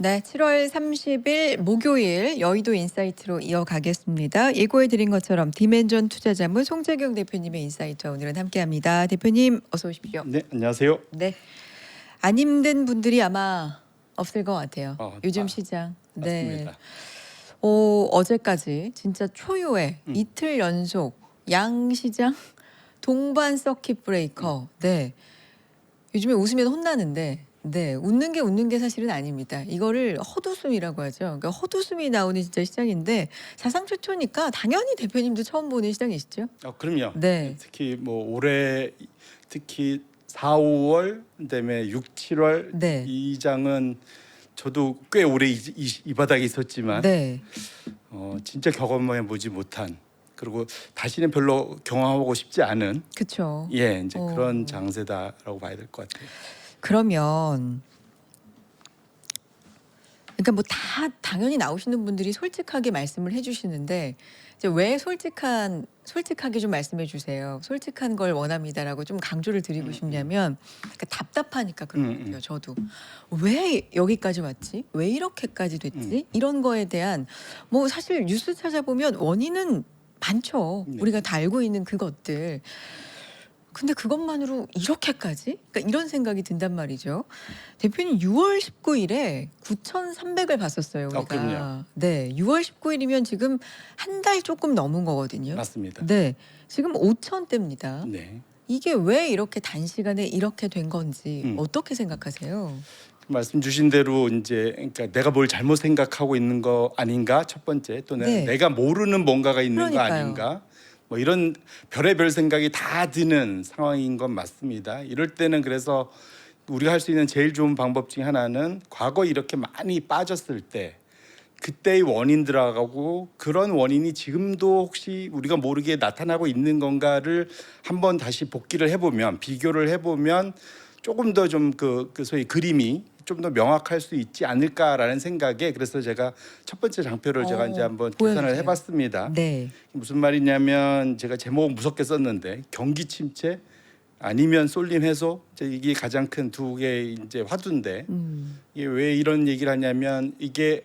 네, 7월 30일 목요일 여의도 인사이트로 이어가겠습니다. 예고해 드린 것처럼 디멘전 투자자문 송재경 대표님의 인사이트와 오늘은 함께합니다. 대표님 어서 오십시오. 네, 안녕하세요. 네, 안 힘든 분들이 아마 없을 것 같아요. 요즘 시장. 네, 맞습니다. 어제까지 진짜 초유의 이틀 연속 양시장 동반 서킷 브레이커. 네, 요즘에 웃으면 혼나는데. 네, 웃는 게 사실은 아닙니다. 이거를 헛웃음이라고 하죠. 그러니까 헛웃음이 나오는 진짜 시장인데 사상 최초니까 당연히 대표님도 처음 보는 시장이시죠? 그럼요. 네. 특히 뭐 올해 특히 4, 5월 그다음에 6, 7월 네. 이 장은 저도 꽤 오래 이 바닥에 있었지만 네. 진짜 경험해 보지 못한 그리고 다시는 별로 경험하고 싶지 않은 그렇죠. 이제 그런 장세다라고 봐야 될 것 같아요. 그러면 그러니까 뭐 다 당연히 나오시는 분들이 솔직하게 말씀을 해주시는데 이제 왜 솔직하게 좀 말씀해 주세요. 솔직한 걸 원합니다라고 좀 강조를 드리고 싶냐면 그러니까 답답하니까 그런 것 같아요. 저도 왜 여기까지 왔지? 왜 이렇게까지 됐지? 이런 거에 대한 뭐 사실 뉴스 찾아보면 원인은 많죠. 네. 우리가 다 알고 있는 그것들. 근데 그것만으로 이렇게까지? 그러니까 이런 생각이 든단 말이죠. 대표님 6월 19일에 9,300을 봤었어요. 우리가. 그럼요. 네, 6월 19일이면 지금 한 달 조금 넘은 거거든요. 맞습니다. 네, 지금 5,000대입니다. 네. 이게 왜 이렇게 단시간에 이렇게 된 건지 음. 어떻게 생각하세요? 말씀 주신 대로 이제 그러니까 내가 뭘 잘못 생각하고 있는 거 아닌가 첫 번째 또 네. 내가 모르는 뭔가가 있는 거 그러니까요. 아닌가 뭐 이런 별의별 생각이 다 드는 상황인 건 맞습니다. 이럴 때는 그래서 우리가 할 수 있는 제일 좋은 방법 중에 하나는 과거 이렇게 많이 빠졌을 때 그때의 원인 들어가고 그런 원인이 지금도 혹시 우리가 모르게 나타나고 있는 건가를 한번 다시 복기를 해보면 비교를 해보면 조금 더 좀 그 소위 그림이 좀 더 명확할 수 있지 않을까라는 생각에 그래서 제가 첫 번째 장표를 제가 이제 한번 계산을 보여주세요. 해봤습니다. 네, 무슨 말이냐면 제가 제목 무섭게 썼는데 경기 침체 아니면 쏠림 해소 이게 가장 큰 두 개의 이제 화두인데 이게 왜 이런 얘기를 하냐면 이게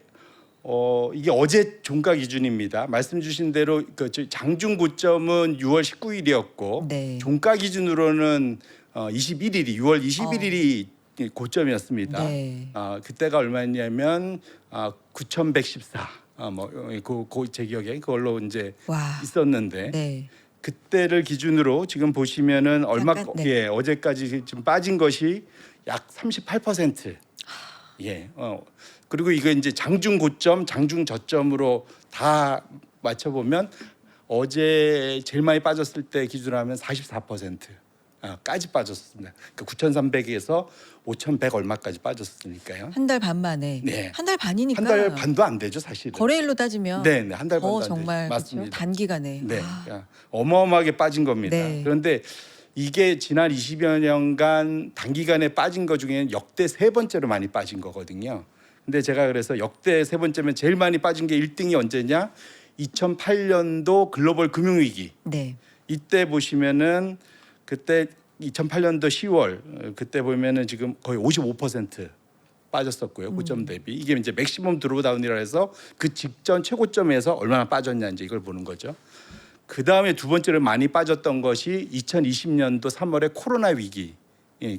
어제 종가 기준입니다. 말씀 주신 대로 그 장중 고점은 6월 19일이었고 네. 종가 기준으로는 21일이 6월 21일이 고점이었습니다. 네. 그때가 얼마였냐면 9,114. 제 기억에 그걸로 이제 와, 있었는데 네, 그때를 기준으로 지금 보시면은 약간, 네. 어제까지 지금 빠진 것이 약 38%. 그리고 이거 이제 장중 고점, 장중 저점으로 다 맞춰 보면 어제 제일 많이 빠졌을 때 기준으로 하면 44%. 까지 빠졌습니다. 그러니까 9,300에서 5,100 얼마까지 빠졌으니까요. 한 달 반 만에. 네. 한 달 반이니까. 한 달 반도 안 되죠, 사실은. 거래일로 따지면 네, 한 달 반도 안 되죠. 정말 그렇죠? 맞습니다. 단기간에. 네, 어마어마하게 빠진 겁니다. 네. 그런데 이게 지난 20여 년간 단기간에 빠진 것 중에는 역대 세 번째로 많이 빠진 거거든요. 근데 제가 그래서 역대 세 번째면 제일 많이 빠진 게 1등이 언제냐? 2008년도 글로벌 금융위기. 네. 이때 보시면은 그때 2008년도 10월 그때 보면은 지금 거의 55% 빠졌었고요. 고점 대비. 이게 이제 맥시멈 드로우다운이라 해서 그 직전 최고점에서 얼마나 빠졌냐 이제 이걸 보는 거죠. 그 다음에 두 번째로 많이 빠졌던 것이 2020년도 3월에 코로나 위기.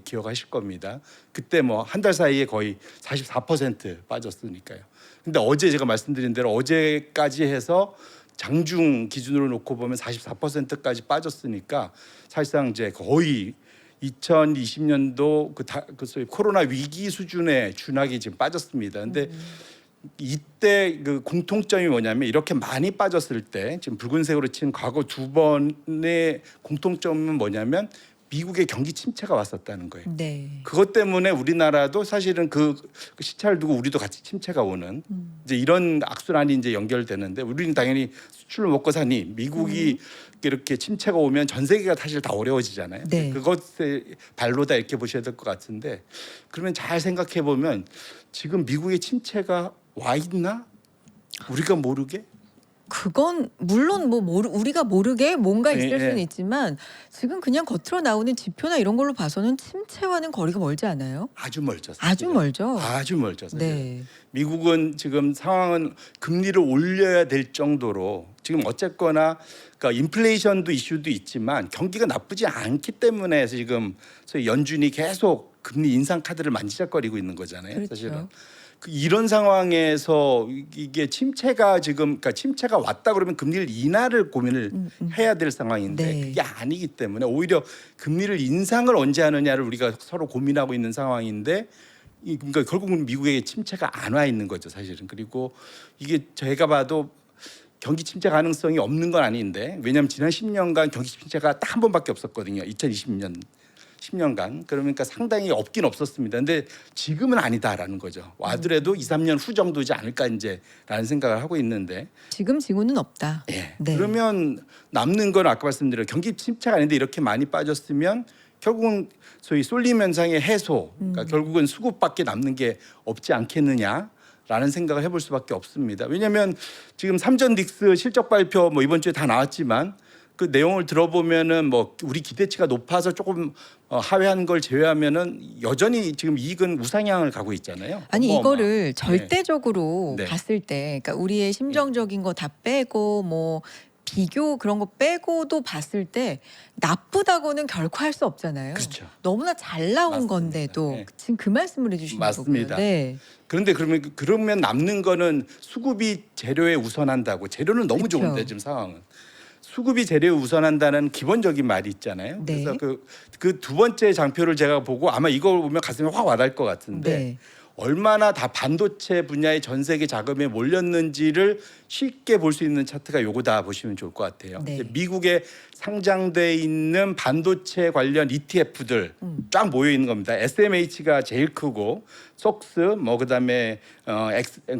기억하실 겁니다. 그때 뭐 한 달 사이에 거의 44% 빠졌으니까요. 근데 어제 제가 말씀드린 대로 어제까지 해서 장중 기준으로 놓고 보면 44%까지 빠졌으니까 사실상 이제 거의 2020년도 그 소위 코로나 위기 수준에 준하게 지금 빠졌습니다. 근데 이때 그 공통점이 뭐냐면 이렇게 많이 빠졌을 때 지금 붉은색으로 친 과거 두 번의 공통점은 뭐냐면 미국의 경기 침체가 왔었다는 거예요. 네. 그것 때문에 우리나라도 사실은 그 시차를 두고 우리도 같이 침체가 오는 이제 이런 악순환이 이제 연결되는데 우리는 당연히 수출을 먹고 사니 미국이 이렇게 침체가 오면 전 세계가 사실 다 어려워지잖아요. 네. 그것의 발로다 이렇게 보셔야 될 것 같은데 그러면 잘 생각해 보면 지금 미국의 침체가 와 있나? 우리가 모르게? 그건 물론 뭐 우리가 모르게 뭔가 있을 예, 수는 예. 있지만 지금 그냥 겉으로 나오는 지표나 이런 걸로 봐서는 침체와는 거리가 멀지 않아요? 아주 멀죠. 아주 사실은. 멀죠. 아주 멀죠. 사실은. 네. 미국은 지금 상황은 금리를 올려야 될 정도로 지금 어쨌거나 그러니까 인플레이션도 이슈도 있지만 경기가 나쁘지 않기 때문에 지금 소위 연준이 계속 금리 인상 카드를 만지작거리고 있는 거잖아요. 그렇죠. 사실은. 이런 상황에서 이게 침체가 지금 그러니까 침체가 왔다 그러면 금리를 인하를 고민을 해야 될 상황인데 네. 그게 아니기 때문에 오히려 금리를 인상을 언제 하느냐를 우리가 서로 고민하고 있는 상황인데 그러니까 결국은 미국의 침체가 안 와 있는 거죠 사실은. 그리고 이게 제가 봐도 경기 침체 가능성이 없는 건 아닌데 왜냐하면 지난 10년간 경기 침체가 딱 한 번밖에 없었거든요. 2020년 10년간. 그러니까 상당히 없긴 없었습니다. 근데 지금은 아니다라는 거죠. 와더라도 2, 3년 후 정도지 않을까 이제라는 생각을 하고 있는데. 지금 징후는 없다. 예. 네. 그러면 남는 건 아까 말씀드린 경기 침체가 아닌데 이렇게 많이 빠졌으면 결국은 소위 쏠림 현상의 해소. 그러니까 결국은 수급밖에 남는 게 없지 않겠느냐. 라는 생각을 해볼 수밖에 없습니다. 왜냐하면 지금 삼전 닉스 실적 발표 뭐 이번 주에 다 나왔지만 그 내용을 들어보면은 뭐 우리 기대치가 높아서 조금 하회한 걸 제외하면은 여전히 지금 이익은 우상향을 가고 있잖아요. 아니 어마어마. 이거를 절대적으로 네. 봤을 때, 그러니까 우리의 심정적인 거 다 빼고 뭐 비교 그런 거 빼고도 봤을 때 나쁘다고는 결코 할 수 없잖아요. 그렇죠. 너무나 잘 나온 맞습니다. 건데도 네. 지금 그 말씀을 해주시는 맞습니다. 거고요. 네. 그런데 그러면 남는 거는 수급이 재료에 우선한다고. 재료는 너무 그쵸. 좋은데 지금 상황은. 수급이 재료에 우선한다는 기본적인 말이 있잖아요. 네. 그래서 그 두 번째 장표를 제가 보고 아마 이걸 보면 가슴에 확 와닿을 것 같은데 네. 얼마나 다 반도체 분야의 전 세계 자금에 몰렸는지를 쉽게 볼 수 있는 차트가 요거다 보시면 좋을 것 같아요. 네. 미국에 상장돼 있는 반도체 관련 ETF들 쫙 모여 있는 겁니다. SMH가 제일 크고 속스 뭐 그다음에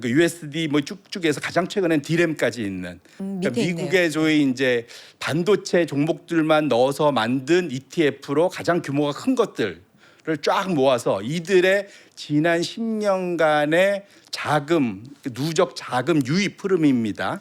USD 뭐 쭉쭉해서 가장 최근엔 디램까지 있는 그러니까 밑에 미국의 소위 이제 반도체 종목들만 넣어서 만든 ETF로 가장 규모가 큰 것들 를 쫙 모아서 이들의 지난 10년간의 자금, 누적 자금 유입 흐름입니다.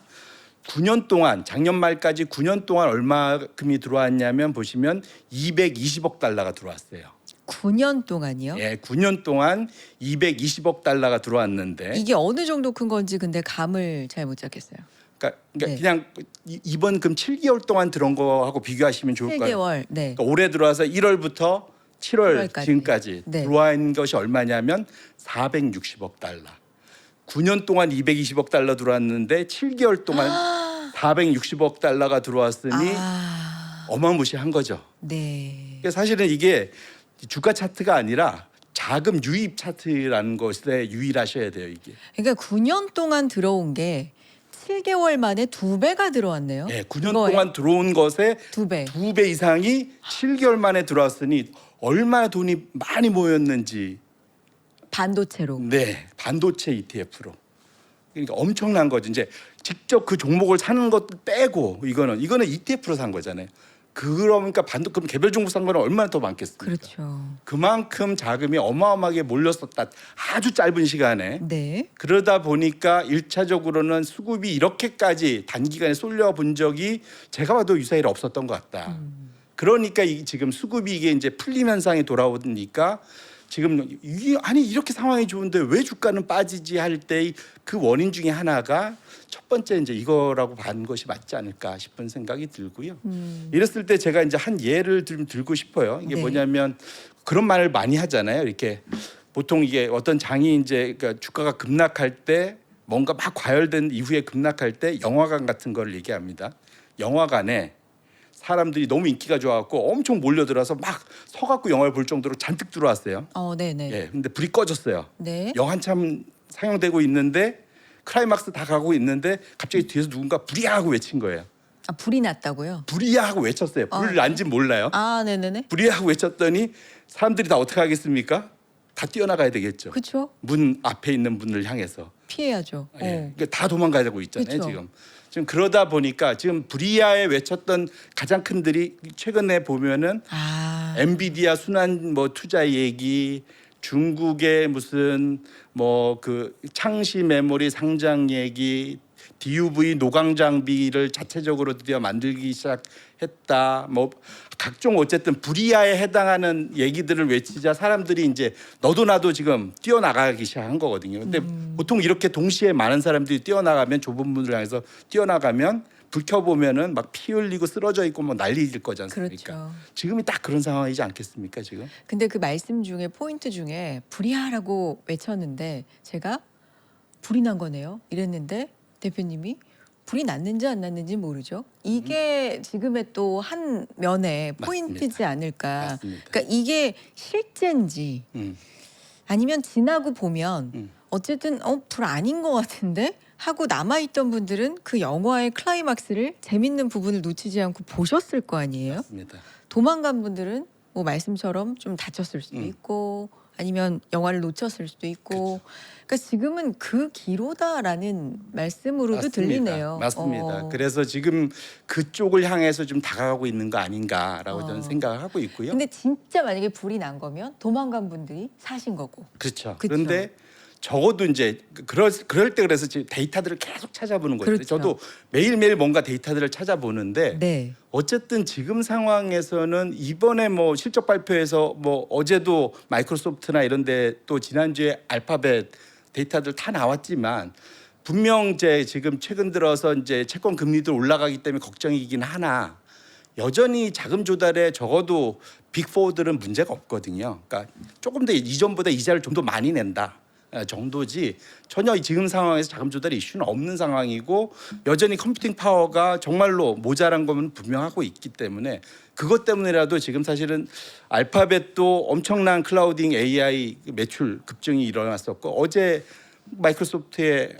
9년 동안 작년 말까지 9년 동안 얼마큼이 들어왔냐면 보시면 220억 달러가 들어왔어요. 9년 동안이요? 예, 9년 동안 220억 달러가 들어왔는데 이게 어느 정도 큰 건지 근데 감을 잘 못 잡겠어요. 그러니까 네. 그냥 이번 금 7개월 동안 들어온 거하고 비교하시면 좋을 거예요. 7개월. 네. 그러니까 올해 들어와서 1월부터 7월 7월까지. 지금까지 네. 들어온 것이 얼마냐면 460억 달러. 9년 동안 220억 달러 들어왔는데 7개월 동안 460억 달러가 들어왔으니 어마무시한 거죠. 네. 그러니까 사실은 이게 주가 차트가 아니라 자금 유입 차트라는 것에 유의하셔야 돼요, 이게. 그러니까 9년 동안 들어온 게 7개월 만에 2배가 들어왔네요. 예, 9년 그거에 동안 들어온 것에 2배. 2배 이상이 7개월 만에 들어왔으니 얼마나 돈이 많이 모였는지. 반도체로. 네, 반도체 ETF로. 그러니까 엄청난 거죠. 이제 직접 그 종목을 사는 것도 빼고 이거는 ETF로 산 거잖아요. 그러니까 그럼 개별 종목 산 거는 얼마나 더 많겠습니까? 그렇죠. 그만큼 자금이 어마어마하게 몰렸었다. 아주 짧은 시간에. 네. 그러다 보니까 1차적으로는 수급이 이렇게까지 단기간에 쏠려 본 적이 제가 봐도 유사일 없었던 것 같다. 그러니까 지금 수급이 이게 이제 풀림 현상이 돌아오니까 지금 아니 이렇게 상황이 좋은데 왜 주가는 빠지지 할 때 그 원인 중에 하나가 첫 번째 이제 이거라고 본 것이 맞지 않을까 싶은 생각이 들고요. 이랬을 때 제가 이제 한 예를 좀 들고 싶어요. 이게 네. 뭐냐면 그런 말을 많이 하잖아요. 이렇게 보통 이게 어떤 장이 이제 그러니까 주가가 급락할 때 뭔가 막 과열된 이후에 급락할 때 영화관 같은 걸 얘기합니다. 영화관에 사람들이 너무 인기가 좋아갖고 엄청 몰려들어서 막 서갖고 영화를 볼 정도로 잔뜩 들어왔어요. 네네. 예, 근데 불이 꺼졌어요. 네. 영 한참 상영되고 있는데 클라이막스 다 가고 있는데 갑자기 뒤에서 누군가 불이야 하고 외친 거예요. 불이 났다고요? 불이야 하고 외쳤어요. 불을 난지 몰라요. 네네네. 불이야 하고 외쳤더니 사람들이 다 어떻게 하겠습니까? 다 뛰어나가야 되겠죠. 그렇죠. 문 앞에 있는 문을 향해서. 피해야죠. 예, 그러니까 다 도망가야 되고 있잖아요. 그쵸. 지금 그러다 보니까 지금 불이야에 외쳤던 가장 큰들이 최근에 보면은 엔비디아 순환 뭐 투자 얘기, 중국의 무슨 뭐 그 창시 메모리 상장 얘기, DUV 노광 장비를 자체적으로 드디어 만들기 시작했다. 뭐 각종 어쨌든 불이하에 해당하는 얘기들을 외치자 사람들이 이제 너도 나도 지금 뛰어나가기 시작한 거거든요. 근데 보통 이렇게 동시에 많은 사람들이 뛰어나가면 좁은 문을 향해서 뛰어나가면 불 켜보면은 막 피 흘리고 쓰러져 있고 뭐 난리일 거지 않습니까? 그렇죠. 지금이 딱 그런 상황이지 않겠습니까 지금? 근데 그 말씀 중에 포인트 중에 불이하라고 외쳤는데 제가 불이 난 거네요. 이랬는데 대표님이 불이 났는지 안 났는지 모르죠. 이게 지금의 또 한 면의 포인트지 않을까. 맞습니다. 그러니까 이게 실제인지 음. 아니면 지나고 보면 음. 어쨌든 불 아닌 것 같은데 하고 남아있던 분들은 그 영화의 클라이막스를 재밌는 부분을 놓치지 않고 보셨을 거 아니에요. 맞습니다. 도망간 분들은 뭐 말씀처럼 좀 다쳤을 수도 음. 있고 아니면 영화를 놓쳤을 수도 있고 그러니까 지금은 그 기로다라는 말씀으로도 맞습니다. 들리네요. 맞습니다. 그래서 지금 그쪽을 향해서 좀 다가가고 있는 거 아닌가라고 저는 생각을 하고 있고요. 근데 진짜 만약에 불이 난 거면 도망간 분들이 사신 거고. 그렇죠. 그쵸. 그런데 적어도 이제 그럴 때 그래서 지금 데이터들을 계속 찾아보는 거예요. 그렇죠. 저도 매일매일 뭔가 데이터들을 찾아보는데 네. 어쨌든 지금 상황에서는 이번에 뭐 실적 발표에서 뭐 어제도 마이크로소프트나 이런 데 또 지난주에 알파벳 데이터들 다 나왔지만 분명 이제 지금 최근 들어서 이제 채권 금리도 올라가기 때문에 걱정이긴 하나 여전히 자금 조달에 적어도 빅4들은 문제가 없거든요. 그러니까 조금 더 이전보다 이자를 좀 더 많이 낸다. 정도지 전혀 지금 상황에서 자금 조달의 이슈는 없는 상황이고 여전히 컴퓨팅 파워가 정말로 모자란 거는 분명하고 있기 때문에 그것 때문에라도 지금 사실은 알파벳도 엄청난 클라우딩 AI 매출 급증이 일어났었고 어제 마이크로소프트의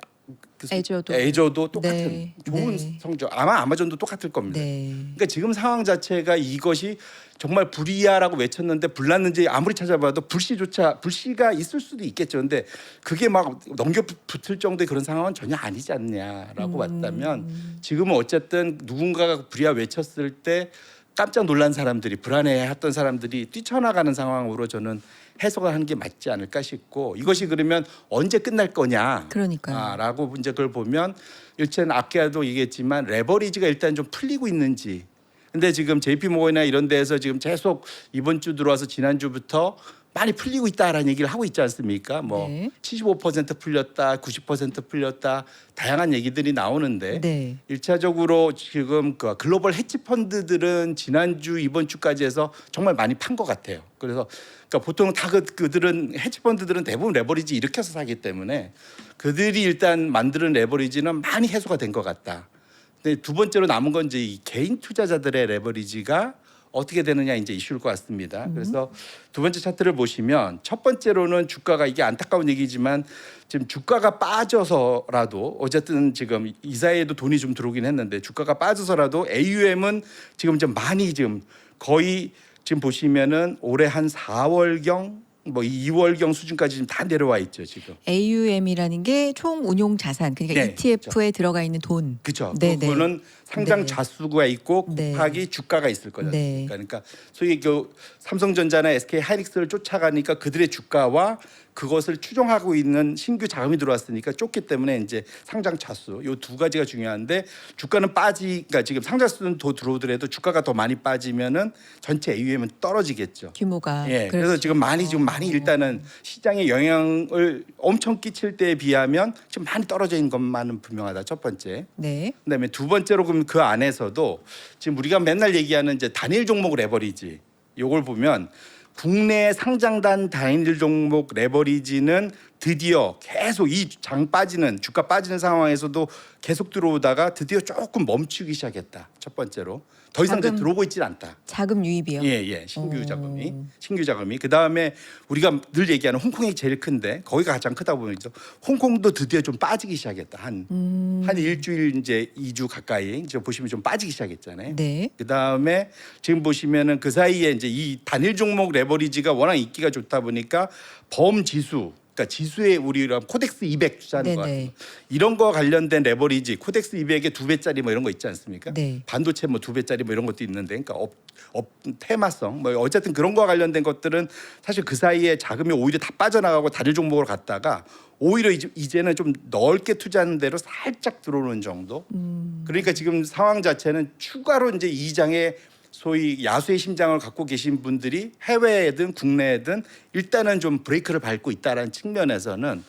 애저도 똑같은 네. 좋은 네. 성적 아마 아마존도 똑같을 겁니다. 네. 그러니까 지금 상황 자체가 이것이 정말 불이야라고 외쳤는데 불났는지 아무리 찾아봐도 불씨가 있을 수도 있겠죠. 근데 그게 막 넘겨붙을 정도의 그런 상황은 전혀 아니지 않냐라고 봤다면 지금은 어쨌든 누군가가 불이야 외쳤을 때 깜짝 놀란 사람들이 불안해했던 사람들이 뛰쳐나가는 상황으로 저는 해석을 하는 게 맞지 않을까 싶고 이것이 그러면 언제 끝날 거냐? 그러니까요. 라고 이제 그걸 보면 일단 아까도 얘기했지만 레버리지가 일단 좀 풀리고 있는지. 근데 지금 JP 모건이나 이런 데에서 지금 계속 이번 주 들어와서 지난주부터 많이 풀리고 있다라는 얘기를 하고 있지 않습니까? 뭐 네. 75% 풀렸다, 90% 풀렸다 다양한 얘기들이 나오는데 네. 일차적으로 지금 그 글로벌 헤지 펀드들은 지난주 이번 주까지 해서 정말 많이 판 것 같아요. 그래서 그러니까 보통 다 그들은 헤지 펀드들은 대부분 레버리지 일으켜서 사기 때문에 그들이 일단 만드는 레버리지는 많이 해소가 된 것 같다. 근데 두 번째로 남은 건 이제 이 개인 투자자들의 레버리지가 어떻게 되느냐 이제 이슈일 것 같습니다. 그래서 두 번째 차트를 보시면 첫 번째로는 주가가 이게 안타까운 얘기지만 지금 주가가 빠져서라도 어쨌든 지금 이사회에도 돈이 좀 들어오긴 했는데 주가가 빠져서라도 AUM은 지금 좀 많이 지금 거의 지금 보시면은 올해 한 4월경 뭐 2월경 수준까지 지금 다 내려와 있죠 지금. AUM이라는 게 총 운용 자산 그러니까 네, ETF에 들어가 있는 돈. 그렇죠. 네, 그거는 상장 네. 자수가 있고 네. 곱하기 주가가 있을 거잖아요. 네. 그러니까 소위 그 삼성전자나 SK 하이닉스를 쫓아가니까 그들의 주가와 그것을 추종하고 있는 신규 자금이 들어왔으니까 쫓기 때문에 이제 상장 자수 요 두 가지가 중요한데 주가는 그러니까 지금 상장 수는 더 들어오더라도 주가가 더 많이 빠지면은 전체 AUM은 떨어지겠죠. 규모가. 예, 그래서 그렇죠. 지금 많이 일단은 시장에 영향을 엄청 끼칠 때에 비하면 지금 많이 떨어져 있는 것만은 분명하다. 첫 번째. 네. 그다음에 두 번째로 그럼 그 안에서도 지금 우리가 맨날 얘기하는 이제 단일 종목 레버리지 요걸 보면 국내 상장단 단일 종목 레버리지는 드디어 계속 이 장 빠지는 주가 빠지는 상황에서도 계속 들어오다가 드디어 조금 멈추기 시작했다. 첫 번째로 더 이상 이제 자금 들어오고 있지 않다. 자금 유입이요. 예, 신규 자금이 그 다음에 우리가 늘 얘기하는 홍콩이 제일 큰데 거기가 가장 크다 보니까 홍콩도 드디어 좀 빠지기 시작했다. 한 일주일 이제 2주 가까이 이제 보시면 좀 빠지기 시작했잖아요. 네. 그 다음에 지금 보시면은 그 사이에 이제 이 단일 종목 레버리지가 워낙 인기가 좋다 보니까 범 지수 그러니까 지수에 우리가 코덱스 200 투자하는 거 네네. 같은 거. 이런 거 관련된 레버리지 코덱스 200의 2배짜리 뭐 이런 거 있지 않습니까? 네. 반도체 뭐 2배짜리 뭐 이런 것도 있는데, 그러니까 테마성 뭐 어쨌든 그런 거와 관련된 것들은 사실 그 사이에 자금이 오히려 다 빠져나가고 다른 종목으로 갔다가 오히려 이제는 좀 넓게 투자하는 대로 살짝 들어오는 정도. 그러니까 지금 상황 자체는 추가로 이제 이장의 소위 야수의 심장을 갖고 계신 분들이 해외에든 국내에든 일단은 좀 브레이크를 밟고 있다라는 측면에서는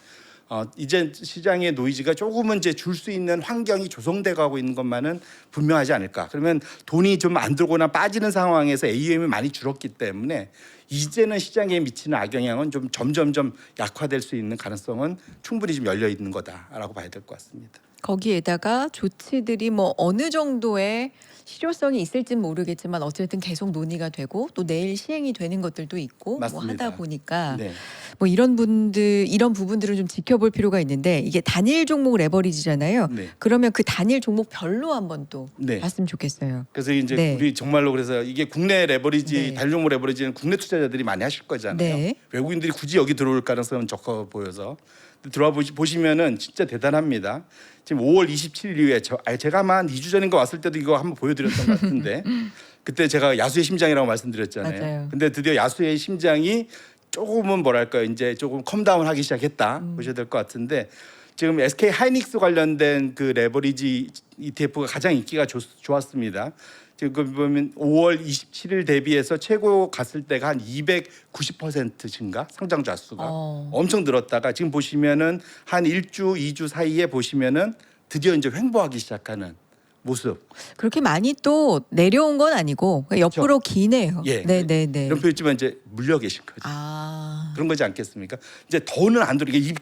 이제 시장의 노이즈가 조금은 이제 줄 수 있는 환경이 조성돼 가고 있는 것만은 분명하지 않을까. 그러면 돈이 좀 안 들어오거나 빠지는 상황에서 AUM이 많이 줄었기 때문에 이제는 시장에 미치는 악영향은 좀 점점점 약화될 수 있는 가능성은 충분히 좀 열려 있는 거다라고 봐야 될 것 같습니다. 거기에다가 조치들이 뭐 어느 정도의 실효성이 있을지는 모르겠지만 어쨌든 계속 논의가 되고 또 내일 시행이 되는 것들도 있고 뭐 맞습니다. 하다 보니까 네. 뭐 이런 부분들은 좀 지켜볼 필요가 있는데 이게 단일 종목 레버리지잖아요. 네. 그러면 그 단일 종목별로 한번 또 네. 봤으면 좋겠어요. 그래서 이제 네. 우리 정말로 그래서 이게 국내 레버리지 네. 단일 종목 레버리지는 국내 투자자들이 많이 하실 거잖아요. 네. 외국인들이 굳이 여기 들어올 가능성은 적어 보여서 들어와 보시면은 진짜 대단합니다. 지금 5월 27일 이후에 제가 아마 한 2주 전인가 왔을 때도 이거 한번 보여드렸던 것 같은데 그때 제가 야수의 심장이라고 말씀드렸잖아요. 맞아요. 근데 드디어 야수의 심장이 조금은 뭐랄까요, 이제 조금 컴다운하기 시작했다 보셔야 될 것 같은데 지금 SK 하이닉스 관련된 그 레버리지 ETF가 가장 인기가 좋았습니다. 지금 보면 5월 27일 대비해서 최고 갔을 때가 한 290% 증가, 상장 자수가 엄청 늘었다가 지금 보시면은 한 1주, 2주 사이에 보시면은 드디어 이제 횡보하기 시작하는 모습. 그렇게 많이 또 내려온 건 아니고 그러니까 옆으로 기네요. 예. 네네네. 이런 표현이지만 이제 물려 계신 거죠. 아. 그런 거지 않겠습니까? 이제 더는 안 들어오게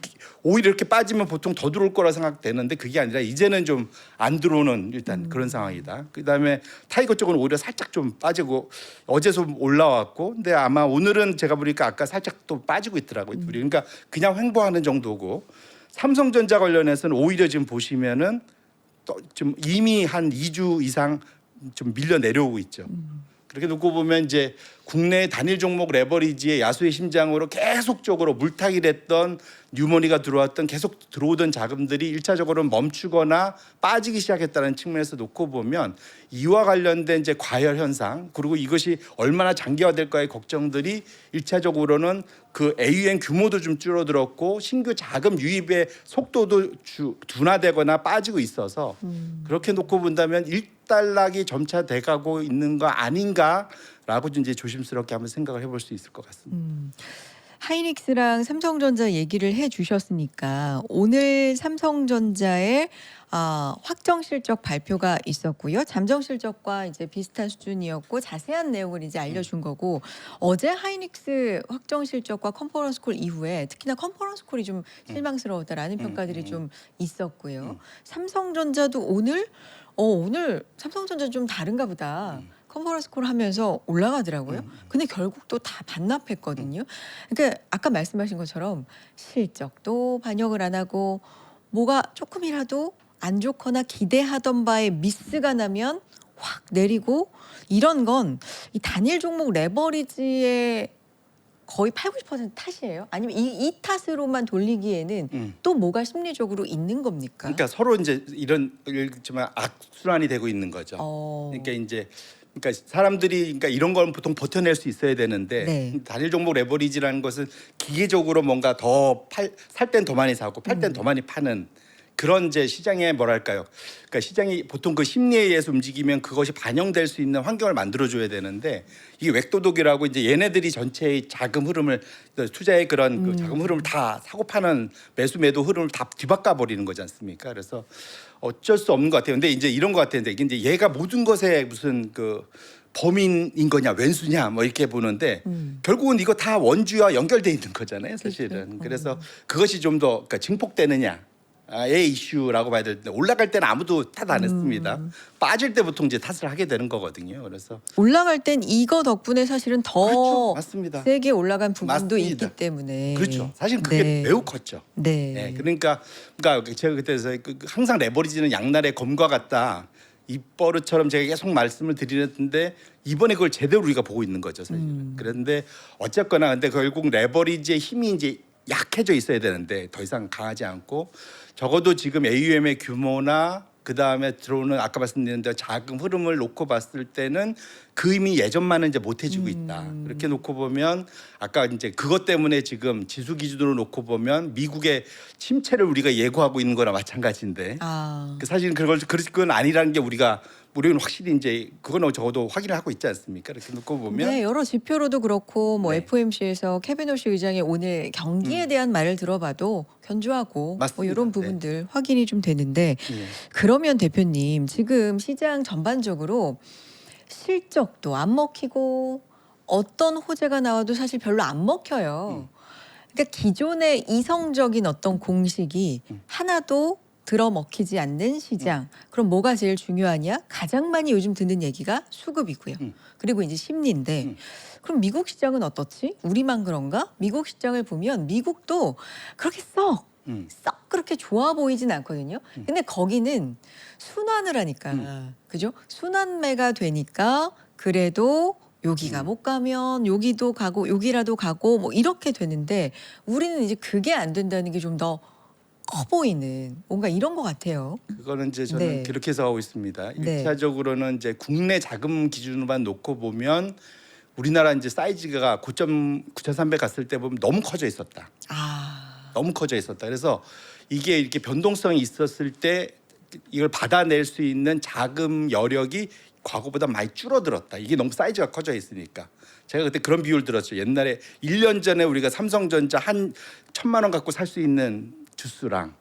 오히려 이렇게 빠지면 보통 더 들어올 거라 생각되는데 그게 아니라 이제는 좀 안 들어오는 일단 그런 상황이다. 그다음에 타이거 쪽은 오히려 살짝 좀 빠지고 어제 좀 올라왔고 근데 아마 오늘은 제가 보니까 아까 살짝 또 빠지고 있더라고요. 그러니까 그냥 횡보하는 정도고 삼성전자 관련해서는 오히려 지금 보시면은 또 좀 이미 한 2주 이상 좀 밀려 내려오고 있죠. 그렇게 놓고 보면 이제 국내 단일 종목 레버리지의 야수의 심장으로 계속적으로 물타기 됐던 뉴머니가 들어왔던 계속 들어오던 자금들이 일차적으로 멈추거나 빠지기 시작했다는 측면에서 놓고 보면 이와 관련된 이제 과열 현상 그리고 이것이 얼마나 장기화될까의 걱정들이 일차적으로는 그 AUM 규모도 좀 줄어들었고 신규 자금 유입의 속도도 둔화되거나 빠지고 있어서 그렇게 놓고 본다면 일단락이 점차 돼가고 있는 거 아닌가라고 이제 조심스럽게 한번 생각을 해볼 수 있을 것 같습니다. 하이닉스랑 삼성전자 얘기를 해주셨으니까 오늘 삼성전자의 확정 실적 발표가 있었고요. 잠정 실적과 이제 비슷한 수준이었고 자세한 내용을 이제 알려준 거고 어제 하이닉스 확정 실적과 컨퍼런스 콜 이후에 특히나 컨퍼런스 콜이 좀 실망스러웠다라는 평가들이 좀 있었고요. 삼성전자도 오늘 삼성전자 좀 다른가 보다. 컨퍼런스 콜 하면서 올라가더라고요. 근데 결국 또 다 반납했거든요. 그러니까 아까 말씀하신 것처럼 실적도 반영을 안 하고 뭐가 조금이라도 안 좋거나 기대하던 바에 미스가 나면 확 내리고 이런 건 이 단일 종목 레버리지의 거의 80% 탓이에요? 아니면 이 탓으로만 돌리기에는 또 뭐가 심리적으로 있는 겁니까? 그러니까 서로 이제 이런 정말 악순환이 되고 있는 거죠. 그러니까 사람들이 그러니까 이런 건 보통 버텨낼 수 있어야 되는데 네. 단일 종목 레버리지라는 것은 기계적으로 뭔가 더 살 땐 더 많이 사고 팔 땐 더 많이 파는 그런 이제 시장의 뭐랄까요? 그러니까 시장이 보통 그 심리에 의해서 움직이면 그것이 반영될 수 있는 환경을 만들어줘야 되는데 이게 웹도독이라고 이제 얘네들이 전체의 자금 흐름을 투자의 그런 그 자금 흐름을 다 사고 파는 매수 매도 흐름을 다 뒤바꿔 버리는 거지 않습니까? 그래서 어쩔 수 없는 것 같아요. 근데 이제 이런 것 같은데 이게 이제 얘가 모든 것에 무슨 그 범인인 거냐 왼수냐 뭐 이렇게 보는데 결국은 이거 다 원주와 연결돼 있는 거잖아요, 사실은. 그래서 그것이 좀 더 그러니까 증폭되느냐. 의 이슈라고 봐야 될 때 올라갈 때는 아무도 탓 안 했습니다. 빠질 때 보통 이제 탓을 하게 되는 거거든요. 그래서 올라갈 땐 이거 덕분에 사실은 더 그렇죠. 맞습니다. 세게 올라간 부분도 맞습니다. 있기 때문에 그렇죠. 사실 그게 네. 매우 컸죠. 네. 네, 그러니까 제가 그때서 항상 레버리지는 양날의 검과 같다. 입버릇처럼 제가 계속 말씀을 드리는데 이번에 그걸 제대로 우리가 보고 있는 거죠, 사실. 그런데 어쨌거나 근데 결국 레버리지의 힘이 이제 약해져 있어야 되는데 더 이상 강하지 않고 적어도 지금 AUM의 규모나 그 다음에 들어오는 아까 말씀드린 대로 자금 흐름을 놓고 봤을 때는 그 이미 예전만은 이제 못 해주고 있다. 이렇게 놓고 보면 아까 이제 그것 때문에 지금 지수 기준으로 놓고 보면 미국의 침체를 우리가 예고하고 있는 거나 마찬가지인데 아, 그 사실은 그건 아니라는 게 우리는 확실히 이제 그거는 적어도 확인을 하고 있지 않습니까? 이렇게 놓고 보면 네, 여러 지표로도 그렇고 뭐 네. FOMC에서 케빈 호시 의장의 오늘 경기에 대한 말을 들어봐도 견조하고 뭐 맞습니다. 이런 부분들 확인이 좀 되는데 예. 그러면 대표님 지금 시장 전반적으로 실적도 안 먹히고 어떤 호재가 나와도 사실 별로 안 먹혀요. 그러니까 기존의 이성적인 어떤 공식이 하나도 들어먹히지 않는 시장. 그럼 뭐가 제일 중요하냐? 가장 많이 요즘 듣는 얘기가 수급이고요. 그리고 이제 심리인데 그럼 미국 시장은 어떻지? 우리만 그런가? 미국 시장을 보면 미국도 그렇게 썩 그렇게 좋아 보이진 않거든요. 근데 거기는 순환을 하니까 그죠? 순환매가 되니까 그래도 여기가 못 가면 여기도 가고 여기라도 가고 뭐 이렇게 되는데 우리는 이제 그게 안 된다는 게 좀 더 커 보이는 뭔가 이런 것 같아요. 그거는 이제 저는 네. 그렇게 해석하고 있습니다. 네. 1차적으로는 이제 국내 자금 기준으로만 놓고 보면 우리나라 이제 사이즈가 고점 9,300 갔을 때 보면 너무 커져 있었다. 아, 너무 커져 있었다. 그래서 이게 이렇게 변동성이 있었을 때 이걸 받아낼 수 있는 자금 여력이 과거보다 많이 줄어들었다. 이게 너무 사이즈가 커져 있으니까. 제가 그때 그런 비유를 들었죠. 옛날에 1년 전에 우리가 삼성전자 한 1,000만 원 갖고 살 수 있는 주스랑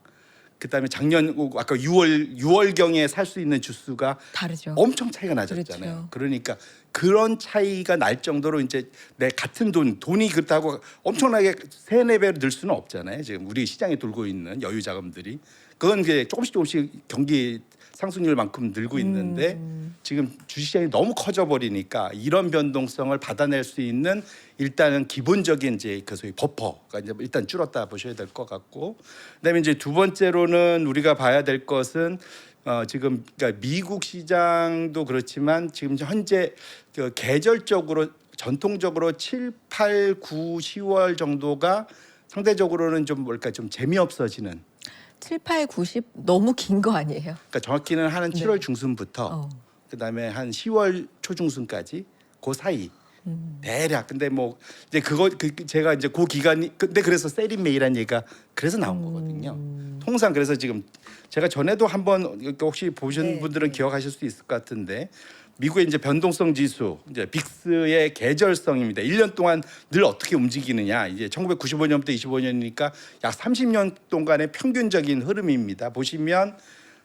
그다음에 작년 아까 6월경에 살 수 있는 주스가 다르죠. 엄청 차이가 나졌잖아요. 그렇죠. 그러니까 그런 차이가 날 정도로 이제 내 같은 돈이 그렇다고 엄청나게 3-4배로 늘 수는 없잖아요. 지금 우리 시장에 돌고 있는 여유 자금들이 그건 이제 조금씩 경기 상승률만큼 늘고 있는데 지금 주식시장이 너무 커져 버리니까 이런 변동성을 받아낼 수 있는 일단은 기본적인 이제 그 소위 버퍼가 이제 일단 줄었다 보셔야 될 것 같고 그다음에 이제 두 번째로는 우리가 봐야 될 것은 지금 그러니까 미국 시장도 그렇지만 지금 현재 그 계절적으로 전통적으로 7, 8, 9, 10월 정도가 상대적으로는 좀 뭘까 좀 재미없어지는 7, 8, 90 너무 긴 거 아니에요? 그러니까 정확히는 한 네. 7월 중순부터 그다음에 한 10월 초중순까지 그 사이 대략 근데 뭐 이제 제가 이제 그 기간이 근데 그래서 세린 메이란 얘기가 그래서 나온 거거든요. 통상 그래서 지금 제가 전에도 한번 혹시 보신 네, 분들은 네. 기억하실 수 있을 것 같은데 미국의 이제 변동성 지수 이제 빅스의 계절성입니다. 1년 동안 늘 어떻게 움직이느냐. 이제 1995년부터 25년이니까 약 30년 동안의 평균적인 흐름입니다. 보시면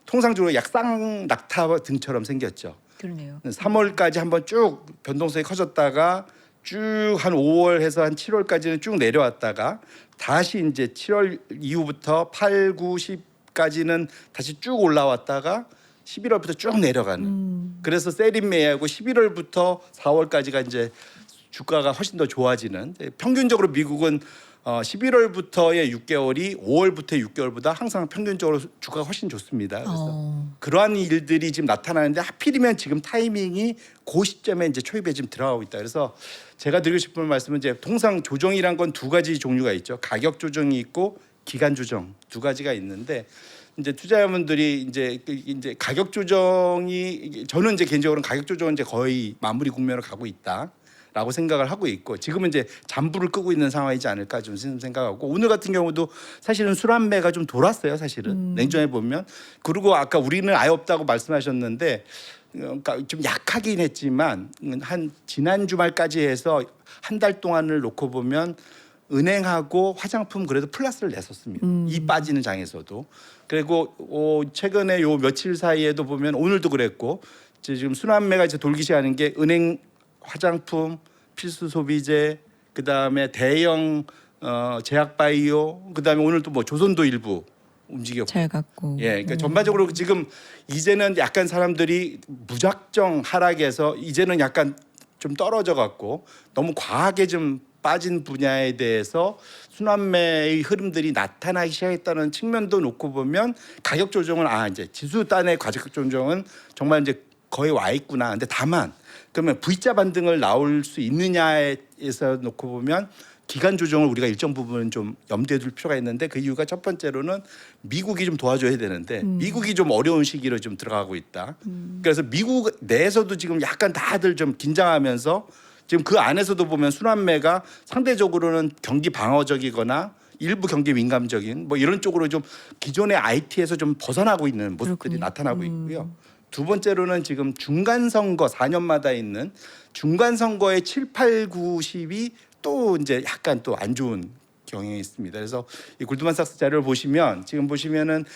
통상적으로 약상 낙타 등처럼 생겼죠. 그러네요. 3월까지 한번 쭉 변동성이 커졌다가 쭉 한 5월 해서 한 7월까지는 쭉 내려왔다가 다시 이제 7월 이후부터 8, 9, 10까지는 다시 쭉 올라왔다가 11월부터 쭉 내려가는. 그래서 세린메이하고 11월부터 4월까지가 이제 주가가 훨씬 더 좋아지는. 평균적으로 미국은 11월부터의 6개월이 5월부터의 6개월보다 항상 평균적으로 주가가 훨씬 좋습니다. 그래서 그러한 일들이 지금 나타나는데 하필이면 지금 타이밍이 그 시점에 이제 초입에 지금 들어가고 있다. 그래서 제가 드리고 싶은 말씀은 이제 통상 조정이란 건 두 가지 종류가 있죠. 가격 조정이 있고 기간 조정 두 가지가 있는데 이제 투자자분들이 이제 가격 조정이 저는 이제 개인적으로는 가격 조정은 이제 거의 마무리 국면으로 가고 있다라고 생각을 하고 있고 지금은 이제 잠불을 끄고 있는 상황이지 않을까 좀 생각하고 오늘 같은 경우도 사실은 술안매가 좀 돌았어요. 사실은 냉정해 보면 그리고 아까 우리는 아예 없다고 말씀하셨는데 그러니까 좀 약하긴 했지만 한 지난 주말까지 해서 한 달 동안을 놓고 보면 은행하고 화장품 그래도 플러스를 냈었습니다. 이 빠지는 장에서도. 그리고 최근에 요 며칠 사이에도 보면 오늘도 그랬고 지금 순환매가 이제 돌기 시작하는 게 은행, 화장품, 필수 소비재, 그 다음에 대형 제약 바이오, 그 다음에 오늘 또 뭐 조선도 일부 움직였고. 잘 갔고. 예, 그러니까 전반적으로 지금 이제는 약간 사람들이 무작정 하락해서 이제는 약간 좀 떨어져 갖고 너무 과하게 좀 빠진 분야에 대해서 순환매의 흐름들이 나타나기 시작했다는 측면도 놓고 보면 가격 조정은 이제 지수 단의 가격 조정은 정말 이제 거의 와 있구나. 근데 다만 그러면 V자 반등을 나올 수 있느냐에서 놓고 보면 기간 조정을 우리가 일정 부분 좀 염두에 둘 필요가 있는데 그 이유가 첫 번째로는 미국이 좀 도와줘야 되는데 미국이 좀 어려운 시기로 좀 들어가고 있다. 그래서 미국 내에서도 지금 약간 다들 좀 긴장하면서 지금 그 안에서도 보면 순환매가 상대적으로는 경기 방어적이거나 일부 경기 민감적인 뭐 이런 쪽으로 좀 기존의 IT에서 좀 벗어나고 있는 모습들이 그렇군요. 나타나고 있고요. 두 번째로는 지금 중간 선거 4년마다 있는 중간 선거의 7, 8, 9, 10이 또 이제 약간 또 안 좋은 경향이 있습니다. 그래서 이 골드만삭스 자료를 보시면 지금 보시면은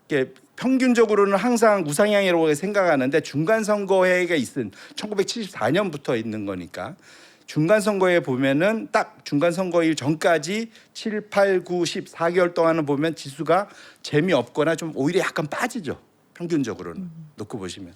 이렇게 평균적으로는 항상 우상향이라고 생각하는데 중간 선거회가 있은 1974년부터 있는 거니까 중간 선거에 보면은 딱 중간 선거일 전까지 7, 8, 9, 10 4개월 동안은 보면 지수가 재미없거나 좀 오히려 약간 빠지죠. 평균적으로는 놓고 보시면.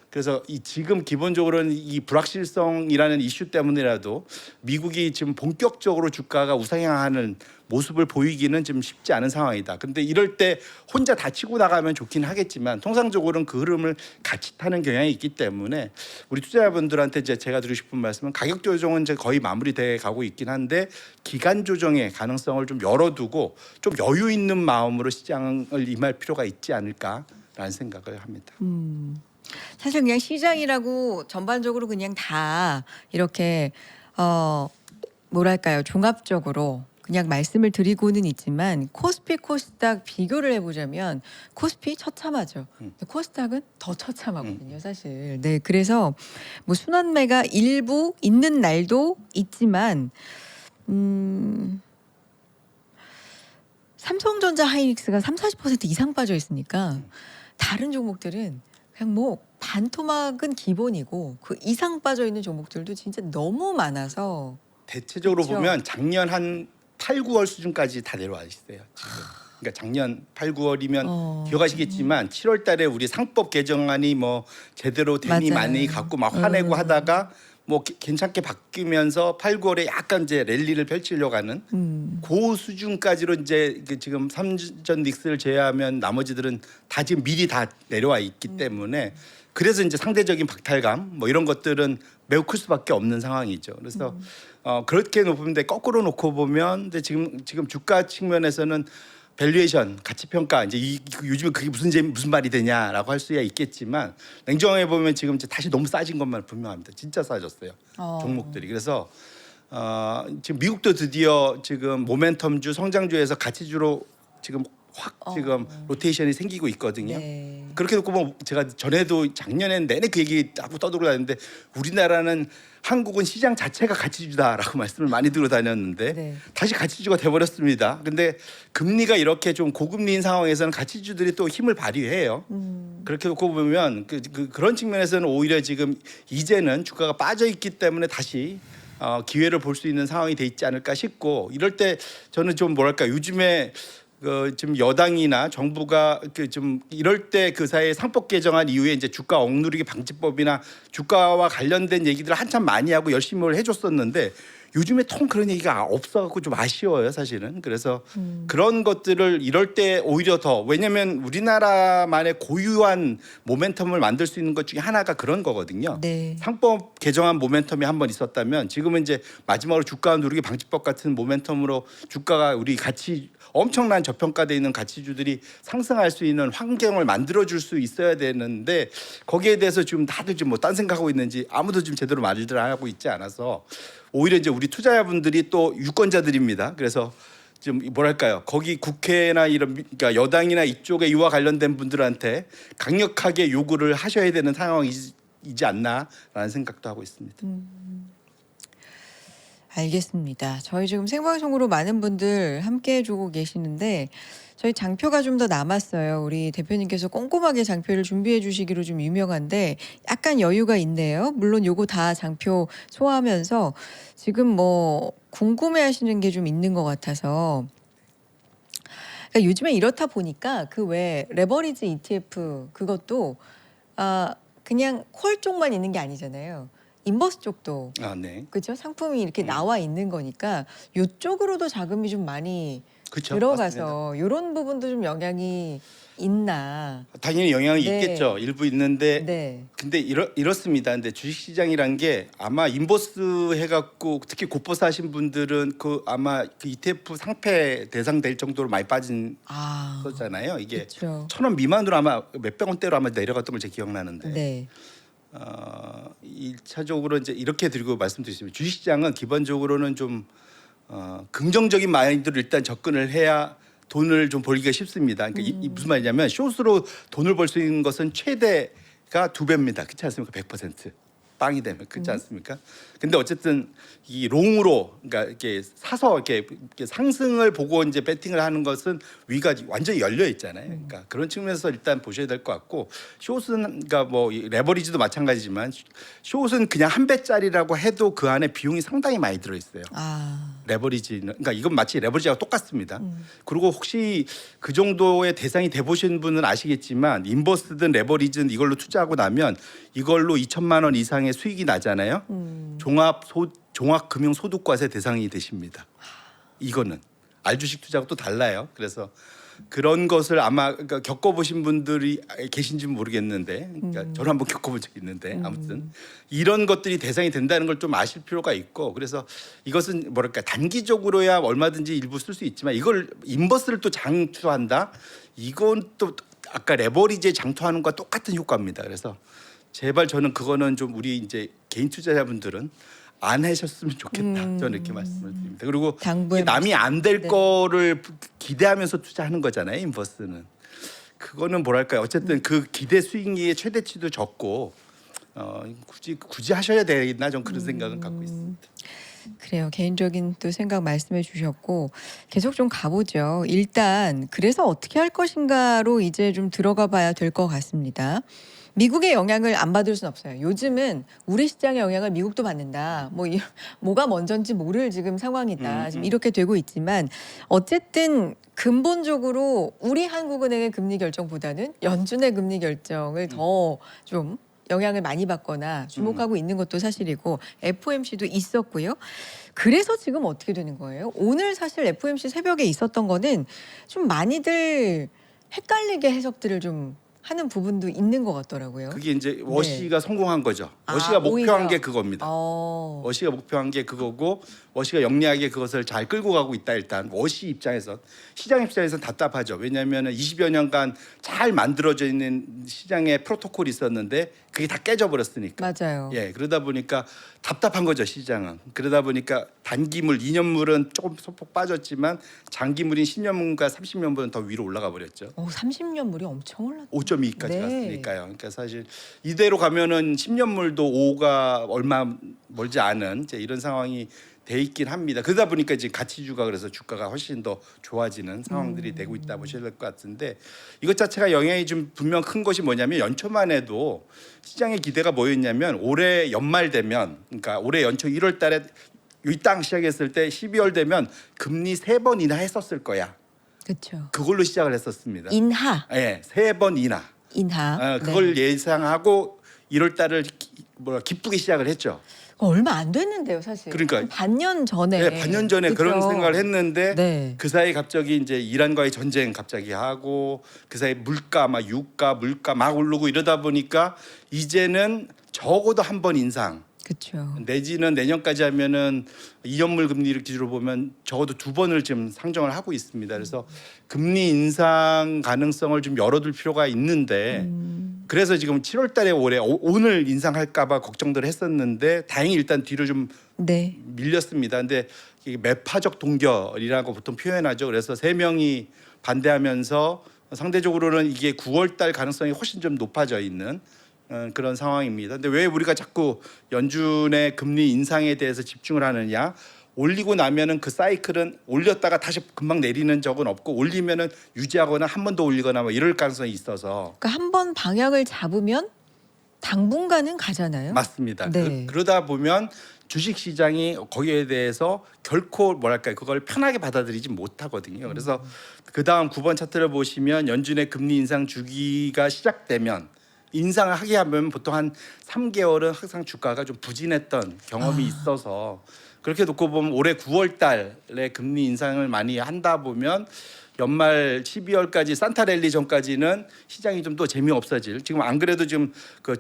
그래서 이 지금 기본적으로는 이 불확실성이라는 이슈 때문이라도 미국이 지금 본격적으로 주가가 우상향하는 모습을 보이기는 좀 쉽지 않은 상황이다. 근데 이럴 때 혼자 다 치고 나가면 좋긴 하겠지만 통상적으로는 그 흐름을 같이 타는 경향이 있기 때문에 우리 투자자분들한테 이제 제가 드리고 싶은 말씀은 가격 조정은 이제 거의 마무리돼 가고 있긴 한데 기간 조정의 가능성을 좀 열어두고 좀 여유 있는 마음으로 시장을 임할 필요가 있지 않을까라는 생각을 합니다. 사실 그냥 시장이라고 전반적으로 그냥 다 이렇게 뭐랄까요, 종합적으로 그냥 말씀을 드리고는 있지만 코스피 코스닥 비교를 해보자면 코스피 처참하죠. 근데 코스닥은 더 처참하거든요, 사실. 네, 그래서 뭐 순환매가 일부 있는 날도 있지만 삼성전자 하이닉스가 30-40% 이상 빠져 있으니까 다른 종목들은 그냥 뭐 반토막은 기본이고 그 이상 빠져 있는 종목들도 진짜 너무 많아서 대체적으로 그렇죠. 보면 작년 한 8, 9월 수준까지 다 내려와 있어요. 지금. 그러니까 작년 8, 9월이면 기억하시겠지만 7월 달에 우리 상법 개정안이 뭐 제대로 되니 맞아요. 마니 갖고 막 화내고 하다가 뭐 괜찮게 바뀌면서 8, 9월에 약간 이제 랠리를 펼치려고 하는 그 수준까지로 이제 지금 삼전 닉스를 제외하면 나머지들은 다 지금 미리 다 내려와 있기 때문에 그래서 이제 상대적인 박탈감 뭐 이런 것들은 매우 클 수밖에 없는 상황이죠. 그래서 그렇게 높은데 거꾸로 놓고 보면 근데 지금 주가 측면에서는 밸류에이션 가치 평가 이제 요즘에 그게 무슨 말이 되냐라고 할 수야 있겠지만 냉정하게 보면 지금 이제 다시 너무 싸진 것만 분명합니다. 진짜 싸졌어요. 종목들이. 그래서 지금 미국도 드디어 지금 모멘텀주 성장주에서 가치주로 지금 확 지금 로테이션이 생기고 있거든요. 네. 그렇게 놓고 보면 제가 전에도 작년엔 내내 그 얘기 하고 떠들고 다녔는데 우리나라는 한국은 시장 자체가 가치주다라고 말씀을 많이 들고 다녔는데 네. 다시 가치주가 돼버렸습니다. 근데 금리가 이렇게 좀 고금리인 상황에서는 가치주들이 또 힘을 발휘해요. 그렇게 놓고 보면 그런 측면에서는 오히려 지금 이제는 주가가 빠져 있기 때문에 다시 기회를 볼 수 있는 상황이 돼 있지 않을까 싶고 이럴 때 저는 좀 뭐랄까 요즘에 지금 여당이나 정부가 좀 이럴 때 그 사이에 상법 개정안 이후에 이제 주가 억누르기 방지법이나 주가와 관련된 얘기들을 한참 많이 하고 열심히 해줬었는데 요즘에 통 그런 얘기가 없어갖고 좀 아쉬워요, 사실은. 그래서 그런 것들을 이럴 때 오히려 더 왜냐하면 우리나라만의 고유한 모멘텀을 만들 수 있는 것 중에 하나가 그런 거거든요. 네. 상법 개정안 모멘텀이 한번 있었다면 지금은 이제 마지막으로 주가 누르기 방지법 같은 모멘텀으로 주가가 우리 같이 엄청난 저평가되어 있는 가치주들이 상승할 수 있는 환경을 만들어줄 수 있어야 되는데 거기에 대해서 지금 다들 지금 뭐 딴 생각하고 있는지 아무도 지금 제대로 말을 안 하고 있지 않아서 오히려 이제 우리 투자자분들이 또 유권자들입니다. 그래서 좀 뭐랄까요 거기 국회나 이런 그러니까 여당이나 이쪽에 이와 관련된 분들한테 강력하게 요구를 하셔야 되는 상황이지 않나라는 생각도 하고 있습니다. 알겠습니다. 저희 지금 생방송으로 많은 분들 함께 해주고 계시는데 저희 장표가 좀 더 남았어요. 우리 대표님께서 꼼꼼하게 장표를 준비해 주시기로 좀 유명한데 약간 여유가 있네요. 물론 요거 다 장표 소화하면서 지금 뭐 궁금해하시는 게 좀 있는 것 같아서 그러니까 요즘에 이렇다 보니까 그 왜 레버리지 ETF 그것도 그냥 콜 쪽만 있는 게 아니잖아요. 인버스 쪽도 네. 그죠? 상품이 이렇게 나와 있는 거니까 이쪽으로도 자금이 좀 많이 그쵸, 들어가서 이런 부분도 좀 영향이 있나? 당연히 영향이 네. 있겠죠. 일부 있는데 네. 근데 이렇습니다. 근데 주식시장이란 게 아마 인버스 해갖고 특히 곧버스 하신 분들은 그 아마 그 ETF 상패 대상 될 정도로 많이 빠진 아, 거잖아요. 이게 그렇죠. 1,000원 미만으로 아마 몇백 원대로 아마 내려갔던 걸 제가 기억나는데 네. 1차적으로 이제 이렇게 드리고 말씀드리면 주식시장은 기본적으로는 좀 긍정적인 마인드로 일단 접근을 해야 돈을 좀 벌기가 쉽습니다. 그러니까 이 무슨 말이냐면 숏으로 돈을 벌 수 있는 것은 최대가 2배입니다. 그렇지 않습니까? 100% 빵이 되면 그렇지 않습니까? 근데 어쨌든 이 롱으로 그러니까 이렇게 사서 이렇게 상승을 보고 이제 배팅을 하는 것은 위가 완전히 열려 있잖아요. 그러니까 그런 측면에서 일단 보셔야 될 것 같고 숏은 그러니까 뭐 레버리지도 마찬가지지만 숏은 그냥 한 배짜리라고 해도 그 안에 비용이 상당히 많이 들어 있어요. 아, 레버리지는 그러니까 이건 마치 레버리지하고 똑같습니다. 그리고 혹시 그 정도의 대상이 돼 보신 분은 아시겠지만 인버스든 레버리지든 이걸로 투자하고 나면 이걸로 2천만 원 이상의 수익이 나잖아요. 종합금융소득과세 대상이 되십니다. 이거는 알주식 투자하고 또 달라요. 그래서 그런 것을 아마 그러니까 겪어보신 분들이 계신지는 모르겠는데, 그러니까 저는 한번 겪어본 적이 있는데 아무튼 이런 것들이 대상이 된다는 걸 좀 아실 필요가 있고, 그래서 이것은 뭐랄까 단기적으로야 얼마든지 일부 쓸 수 있지만 이걸 인버스를 또 장투한다, 이건 또 아까 레버리지에 장투하는 것과 똑같은 효과입니다. 그래서 제발 저는 그거는 좀 우리 이제 개인 투자자분들은 안 하셨으면 좋겠다. 저는 이렇게 말씀을 드립니다. 그리고 당부의 남이 안 될 네. 거를 기대하면서 투자하는 거잖아요. 인버스는. 그거는 뭐랄까요. 어쨌든 그 기대 수익의 최대치도 적고 굳이 하셔야 되나 좀 그런 생각은 갖고 있습니다. 그래요. 개인적인 또 생각 말씀해 주셨고 계속 좀 가보죠. 일단 그래서 어떻게 할 것인가로 이제 좀 들어가 봐야 될 것 같습니다. 미국의 영향을 안 받을 수는 없어요. 요즘은 우리 시장의 영향을 미국도 받는다. 뭐가 먼저인지 모를 지금 상황이다. 지금 이렇게 되고 있지만 어쨌든 근본적으로 우리 한국은행의 금리 결정보다는 연준의 금리 결정을 더 좀 영향을 많이 받거나 주목하고 있는 것도 사실이고 FOMC도 있었고요. 그래서 지금 어떻게 되는 거예요? 오늘 사실 FOMC 새벽에 있었던 거는 좀 많이들 헷갈리게 해석들을 좀 하는 부분도 있는 것 같더라고요. 그게 이제 워시가 성공한 거죠. 아, 워시가 목표한 오히려. 게 그겁니다. 어, 워시가 목표한 게 그거고 워시가 영리하게 그것을 잘 끌고 가고 있다. 일단 워시 입장에서 시장 입장에서는 답답하죠. 왜냐하면 20여 년간 잘 만들어져 있는 시장의 프로토콜이 있었는데 그게 다 깨져버렸으니까. 맞아요. 예, 그러다 보니까 답답한 거죠 시장은. 그러다 보니까 단기물 2년물은 조금 소폭 빠졌지만 장기물인 10년물과 30년물은 더 위로 올라가 버렸죠. 30년 물이 엄청 올랐다. 5.2까지 네. 갔으니까요. 그러니까 사실 이대로 가면은 10년물도 5가 얼마 멀지 않은 이제 이런 상황이 돼 있긴 합니다. 그러다 보니까 지금 가치주가 그래서 주가가 훨씬 더 좋아지는 상황들이 되고 있다 보셔야 될 것 같은데 이것 자체가 영향이 좀 분명 큰 것이 뭐냐면 연초만 해도 시장의 기대가 뭐였냐면 올해 연말 되면 그러니까 올해 연초 1월 달에 이 땅 시작했을 때 12월 되면 금리 3번 인하 했었을 거야. 그렇죠. 그걸로 시작을 했었습니다. 인하, 예, 3번 인하. 인하. 그걸 네. 예상하고 1월 달을 기쁘게 시작을 했죠. 얼마 안 됐는데요, 사실. 그러니까 한 반년 전에. 네, 반년 전에 그쵸? 그런 생각을 했는데 네. 그 사이 갑자기 이제 이란과의 전쟁 갑자기 하고 그 사이 물가 막 유가 물가 막 오르고 이러다 보니까 이제는 적어도 한 번 인상 그렇죠. 내지는 내년까지 하면은 2년물 금리를 기준으로 보면 적어도 2번을 지금 상정을 하고 있습니다. 그래서 금리 인상 가능성을 좀 열어둘 필요가 있는데 그래서 지금 7월 달에 오늘 인상할까 봐 걱정들 했었는데 다행히 일단 뒤로 좀 네. 밀렸습니다. 근데 이게 매파적 동결이라고 보통 표현하죠. 그래서 3명이 반대하면서 상대적으로는 이게 9월 달 가능성이 훨씬 좀 높아져 있는 그런 상황입니다. 근데 왜 우리가 자꾸 연준의 금리 인상에 대해서 집중을 하느냐? 올리고 나면은 그 사이클은 올렸다가 다시 금방 내리는 적은 없고 올리면은 유지하거나 한 번 더 올리거나 뭐 이럴 가능성이 있어서 그러니까 한 번 방향을 잡으면 당분간은 가잖아요. 맞습니다. 네. 그러다 보면 주식 시장이 거기에 대해서 결코 뭐랄까요 그걸 편하게 받아들이지 못하거든요. 그래서 그 다음 9번 차트를 보시면 연준의 금리 인상 주기가 시작되면 인상을 하게 하면 보통 한 3개월은 항상 주가가 좀 부진했던 경험이 있어서 그렇게 놓고 보면 올해 9월 달에 금리 인상을 많이 한다 보면 연말 12월까지 산타랠리 전까지는 시장이 좀 더 재미없어질. 지금 안 그래도 지금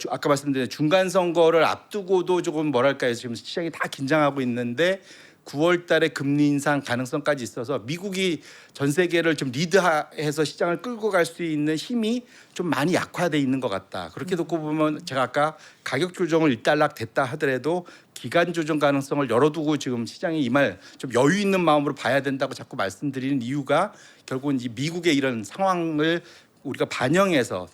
아까 말씀드린 중간 선거를 앞두고도 조금 뭐랄까요. 지금 시장이 다 긴장하고 있는데 9월 달에 금리 인상 가능성까지 있어서 미국이 전 세계를 좀 리드해서 시장을 끌고 갈 수 있는 힘이 좀 많이 약화돼 있는 것 같다. 그렇게 놓고 보면 제가 아까 가격 조정을 일단락 됐다 하더라도 기간 조정 가능성을 열어두고 지금 시장이 이 말 좀 여유 있는 마음으로 봐야 된다고 자꾸 말씀드리는 이유가 결국은 이 미국의 이런 상황을 우리가 반영해서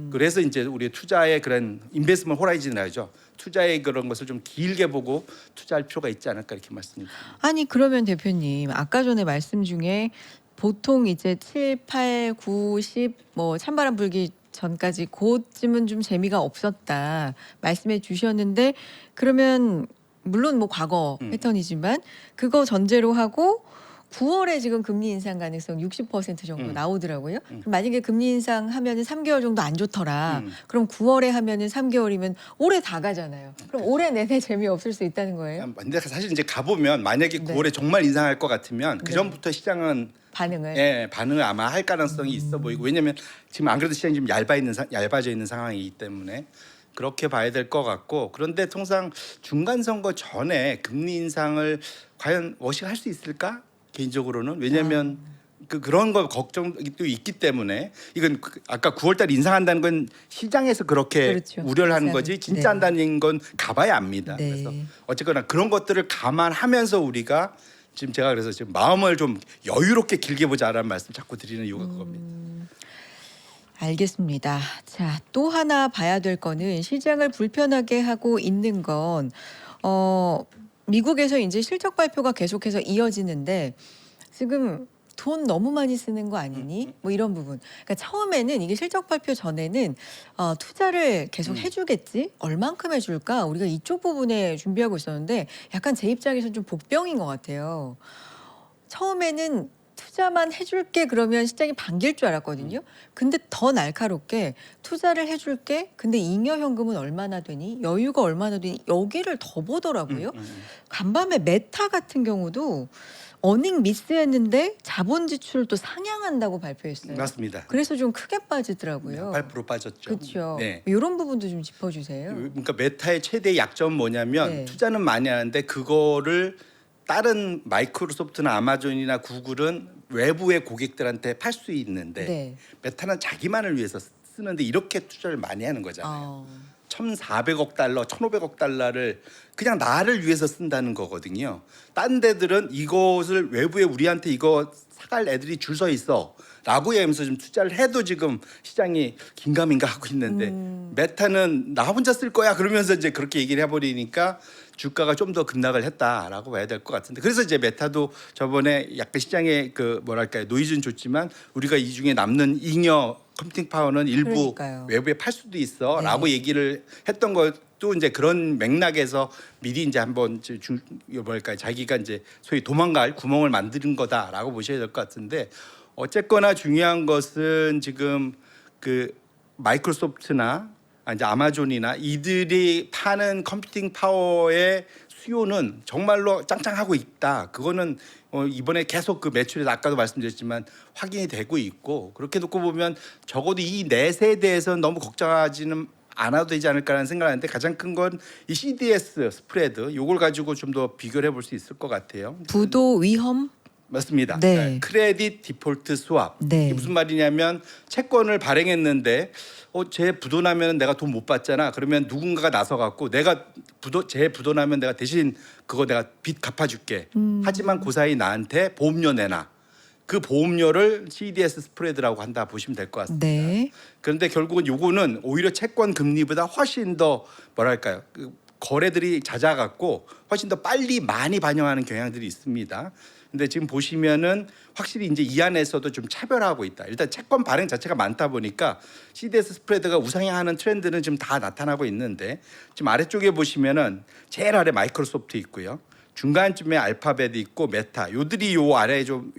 그래서 이제 우리 투자의 그런 인베스트먼트 호라이즌이라죠. 투자의 그런 것을 좀 길게 보고 투자할 필요가 있지 않을까 이렇게 말씀드립니다. 아니 그러면 대표님 아까 전에 말씀 중에 보통 이제 7, 8, 9, 10 뭐 찬바람 불기 전까지 그쯤은 좀 재미가 없었다 말씀해 주셨는데 그러면 물론 뭐 과거 패턴이지만 그거 전제로 하고 9월에 지금 금리 인상 가능성 60% 정도 나오더라고요. 그럼 만약에 금리 인상 하면은 3개월 정도 안 좋더라. 그럼 9월에 하면은 3개월이면 올해 다 가잖아요. 그럼 올해 내내 재미없을 수 있다는 거예요? 근데 사실 이제 가보면 만약에 네. 9월에 정말 인상할 것 같으면 그 네. 전부터 시장은 반응을 아마 할 가능성이 있어 보이고 왜냐하면 지금 안 그래도 시장이 좀 얇아져 있는 상황이기 때문에 그렇게 봐야 될 것 같고 그런데 통상 중간 선거 전에 금리 인상을 과연 워싱할 수 있을까? 개인적으로는 왜냐하면 그런 거 걱정도 있기 때문에 이건 아까 9월달 인상한다는 건 시장에서 그렇게 그렇죠. 우려를 하는 인상을. 거지 진짜 네. 한다는 건 가봐야 압니다. 네. 그래서 어쨌거나 그런 것들을 감안하면서 우리가 지금 제가 그래서 지금 마음을 좀 여유롭게 길게 보자라는 말씀 자꾸 드리는 이유가 그겁니다. 알겠습니다. 자, 또 하나 봐야 될 거는 시장을 불편하게 하고 있는 건 미국에서 이제 실적 발표가 계속해서 이어지는데 지금 돈 너무 많이 쓰는 거 아니니? 뭐 이런 부분. 그러니까 처음에는 이게 실적 발표 전에는 투자를 계속 해주겠지? 얼만큼 해줄까? 우리가 이쪽 부분에 준비하고 있었는데 약간 제 입장에서는 좀 복병인 것 같아요. 처음에는 투자만 해줄게 그러면 시장이 반길 줄 알았거든요. 근데 더 날카롭게 투자를 해줄게. 근데 잉여 현금은 얼마나 되니? 여유가 얼마나 되니? 여기를 더 보더라고요. 간밤에 메타 같은 경우도 어닝 미스했는데 자본 지출을 또 상향한다고 발표했어요. 맞습니다. 그래서 좀 크게 빠지더라고요. 8% 빠졌죠. 그렇죠. 네. 이런 부분도 좀 짚어주세요. 그러니까 메타의 최대 약점은 뭐냐면 네. 투자는 많이 하는데 그거를 다른 마이크로소프트나 아마존이나 구글은 외부의 고객들한테 팔 수 있는데 네. 메타는 자기만을 위해서 쓰는데 이렇게 투자를 많이 하는 거잖아요. 1,400억 달러, 1,500억 달러를 그냥 나를 위해서 쓴다는 거거든요. 딴 데들은 이것을 외부에 우리한테 이거 사갈 애들이 줄 서 있어 라고 하면서 좀 투자를 해도 지금 시장이 긴가민가 하고 있는데 메타는 나 혼자 쓸 거야 그러면서 이제 그렇게 얘기를 해버리니까 주가가 좀 더 급락을 했다라고 봐야 될 것 같은데 그래서 이제 메타도 저번에 약간 시장에 그 뭐랄까요 노이즈는 좋지만 우리가 이 중에 남는 잉여 컴퓨팅 파워는 일부 그러니까요. 외부에 팔 수도 있어라고 네. 얘기를 했던 것도 이제 그런 맥락에서 미리 이제 한번 뭐랄까요 자기가 이제 소위 도망갈 구멍을 만드는 거다라고 보셔야 될 것 같은데 어쨌거나 중요한 것은 지금 그 마이크로소프트나 이제 아마존이나 이들이 파는 컴퓨팅 파워의 수요는 정말로 짱짱하고 있다. 그거는 이번에 계속 그 매출에서 아까도 말씀드렸지만 확인이 되고 있고 그렇게 놓고 보면 적어도 이 네 세대에서는 너무 걱정하지는 않아도 되지 않을까라는 생각을 하는데 가장 큰 건 이 CDS 스프레드 요걸 가지고 좀 더 비교를 해볼 수 있을 것 같아요. 부도 위험? 맞습니다. 네. 크레딧 디폴트 스왑. 네. 이게 무슨 말이냐면 채권을 발행했는데 제 부도나면 내가 돈 못 받잖아. 그러면 누군가가 나서 갖고 내가 제 부도나면 내가 대신 그거 내가 빚 갚아줄게. 하지만 그 사이 나한테 보험료 내놔. 그 보험료를 CDS 스프레드라고 한다 보시면 될 것 같습니다. 네. 그런데 결국은 요거는 오히려 채권 금리보다 훨씬 더 뭐랄까요? 그 거래들이 잦아갖고 훨씬 더 빨리 많이 반영하는 경향들이 있습니다. 근데 지금 보시면은 확실히 이제 이 안에서도 좀 차별화하고 있다. 일단 채권 발행 자체가 많다 보니까 CDS 스프레드가 우상향하는 트렌드는 지금 다 나타나고 있는데 지금 아래쪽에 보시면은 제일 아래 마이크로소프트 있고요. 중간쯤에 알파벳 있고 메타. 요들이 요 아래에 좀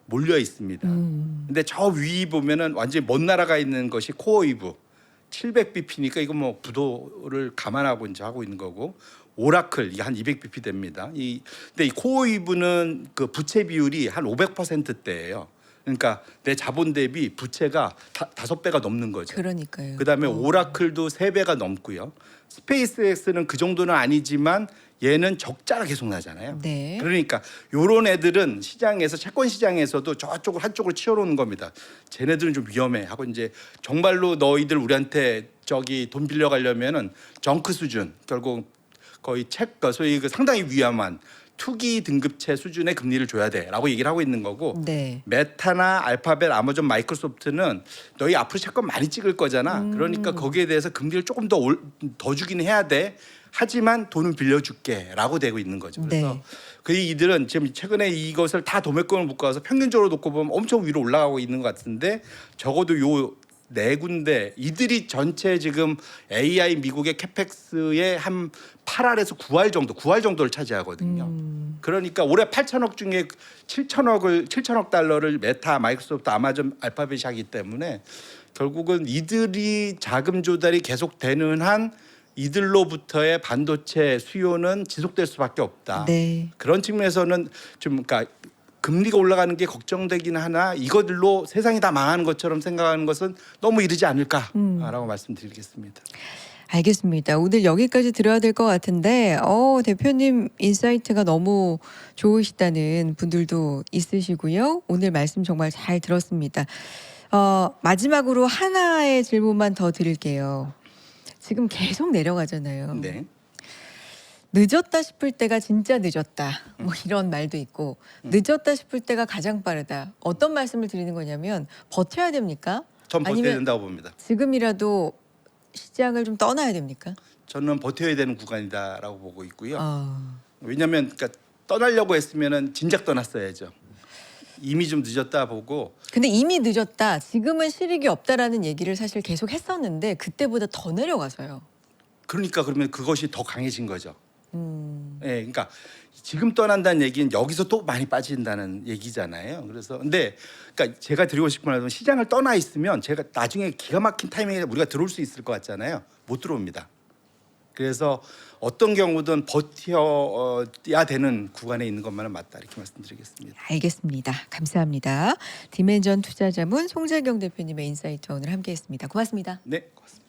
몰려 있습니다. 근데 저 위 보면은 완전히 먼 나라가 있는 것이 코어이브. 700bp니까 이거 뭐 부도를 감안하고 이제 하고 있는 거고 오라클 이게 한 200bp 됩니다. 근데 이 코어웨이브는 그 부채 비율이 한 500%대예요. 그러니까 내 자본 대비 부채가 5배가 넘는 거죠. 그러니까요. 그다음에 오라클도 3배가 넘고요. 스페이스X는 그 정도는 아니지만 얘는 적자가 계속 나잖아요. 네. 그러니까 요런 애들은 시장에서 채권 시장에서도 저쪽을 한쪽으로 치워놓는 겁니다. 쟤네들은 좀 위험해 하고 이제 정말로 너희들 우리한테 저기 돈 빌려 가려면은 정크 수준 결국 거의 소위 그 상당히 위험한 투기 등급체 수준의 금리를 줘야 돼라고 얘기를 하고 있는 거고 네. 메타나 알파벳, 아마존, 마이크로소프트는 너희 앞으로 채권 많이 찍을 거잖아. 그러니까 거기에 대해서 금리를 조금 더 주긴 해야 돼. 하지만 돈은 빌려줄게라고 되고 있는 거죠. 그래서 네. 그 이들은 지금 최근에 이것을 다 도매금을 묶어서 평균적으로 놓고 보면 엄청 위로 올라가고 있는 것 같은데 적어도 요 네 군데 이들이 전체 지금 AI 미국의 캐펙스의 한 8할에서 9할 정도를 차지하거든요. 그러니까 올해 8천억 중에 7천억 달러를 메타, 마이크로소프트, 아마존, 알파벳이 하기 때문에 결국은 이들이 자금 조달이 계속되는 한 이들로부터의 반도체 수요는 지속될 수밖에 없다. 네. 그런 측면에서는 좀 그러니까 금리가 올라가는 게 걱정되긴 하나 이것들로 세상이 다 망하는 것처럼 생각하는 것은 너무 이르지 않을까라고 말씀드리겠습니다. 알겠습니다. 오늘 여기까지 들어야 될 것 같은데 대표님 인사이트가 너무 좋으시다는 분들도 있으시고요. 오늘 말씀 정말 잘 들었습니다. 마지막으로 하나의 질문만 더 드릴게요. 지금 계속 내려가잖아요. 네. 늦었다 싶을 때가 진짜 늦었다. 뭐 이런 말도 있고 늦었다 싶을 때가 가장 빠르다. 어떤 말씀을 드리는 거냐면 버텨야 됩니까? 전 버텨야 아니면 된다고 봅니다. 지금이라도 시장을 좀 떠나야 됩니까? 저는 버텨야 되는 구간이다라고 보고 있고요. 아, 왜냐하면 그러니까 떠나려고 했으면은 진작 떠났어야죠. 이미 좀 늦었다 보고 근데 이미 늦었다. 지금은 실익이 없다라는 얘기를 사실 계속 했었는데 그때보다 더 내려가서요. 그러니까 그러면 그것이 더 강해진 거죠. 음, 예, 그러니까 지금 떠난다는 얘기는 여기서 또 많이 빠진다는 얘기잖아요. 그래서 근데 그러니까 제가 드리고 싶은 말은 시장을 떠나 있으면 제가 나중에 기가 막힌 타이밍에 우리가 들어올 수 있을 것 같잖아요. 못 들어옵니다. 그래서 어떤 경우든 버텨야 되는 구간에 있는 것만은 맞다 이렇게 말씀드리겠습니다. 알겠습니다. 감사합니다. 디멘전 투자자문 송재경 대표님의 인사이트 오늘 함께했습니다. 고맙습니다. 네, 고맙습니다.